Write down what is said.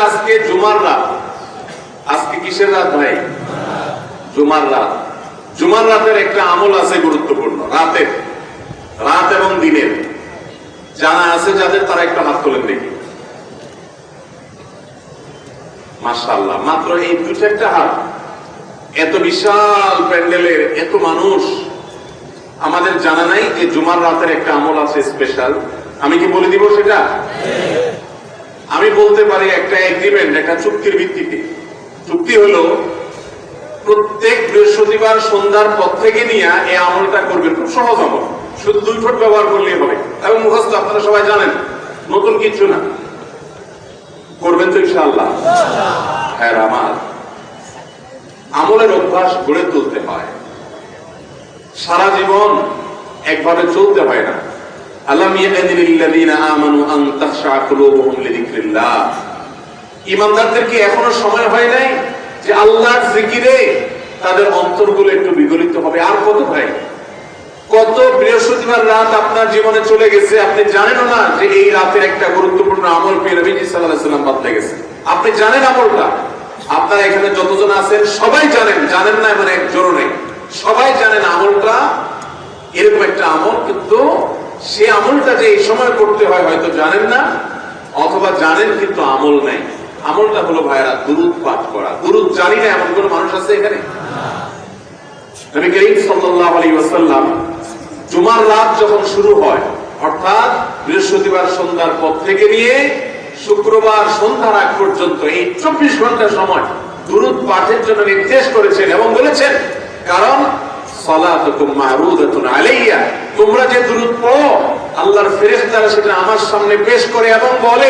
আজকে জুমার রাত। আজকে কিসের রাত ভাই? জুমার রাত। জুমার রাতের একটা আমল আছে গুরুত্বপূর্ণ, রাতের, রাত এবং দিনের। জানা আছে যাদের, তারা একটা হাত তোলেন দেখি। মাশাআল্লাহ, মাত্র এই দু চারটা হাত। এত বিশাল প্যান্ডেলের এত মানুষ, আমাদের জানা নাই যে জুমার রাতের একটা আমল আছে স্পেশাল। আমি কি বলে দিব সেটা? আমি বলতে পারি একটা এগ্রিমেন্ট, একটা চুক্তির ভিত্তিতে। চুক্তি হলো প্রত্যেক বৃহস্পতিবার সন্ধ্যার পর থেকে নিয়ে এই আমলটা করবেন। খুব সহজ আমল, শুধু 2 ঠোঁট ব্যবহার করলেই হবে এবং মুখস্থ, আপনারা সবাই জানেন, নতুন কিছু না। করবেন তো ইনশাআল্লাহ? হ্যাঁ, আমার আমলের অভ্যাস গড়ে তুলতে হয়, সারা জীবন একভাবে চলতে হয় না। আলাম ইয়াদিল লিল্লাযিনা আমানু আন তাখশা কুলুবুহুম লিযিকরিল্লাহ। ঈমানদারদের কি এখনো সময় হয় নাই যে আল্লাহর জিকিরে তাদের অন্তরগুলো একটু বিগলিত হবে? আর কত ভাই, কত বৃহস্পতিবার রাত আপনার জীবনে চলে গেছে, আপনি জানেন না যে এই রাতের একটা গুরুত্বপূর্ণ আমল পেয়ে নবীজি সাল্লাল্লাহু আলাইহি ওয়াসাল্লাম বাতলে গেছে। আপনি জানেন আমলটা, আপনারা এখানে যতজন আছেন সবাই জানেন, জানেন না মানে একজনও নেই, সবাই জানেন আমলটা এরকম একটা আমল, কিন্তু সে আমলটা যে এই সময় করতে হয় হয়তো জানেন না, অথবা জানেন কিন্তু আমল নাই। আমলটা হলো ভাইরা দুরূদ পাঠ করা। দুরূদ জানি না এমন কোন মানুষ আছে এখানে? নবী করিম সাল্লাল্লাহু আলাইহি ওয়াসাল্লাম জুমার রাত যখন শুরু হয়, অর্থাৎ বৃহস্পতিবার সন্ধ্যার পর থেকে নিয়ে শুক্রবার সন্ধ্যার আগ পর্যন্ত এই 24 ঘন্টা সময় দুরূদ পাঠের জন্য নির্দেশ করেছেন এবং বলেছেন, কারণ সালাতুকুম মারুদাতুন আলাইয়া, তোমরা যে দুরূদ পড়ো আল্লাহর ফেরেশতারা সেটা আমার সামনে পেশ করে এবং বলে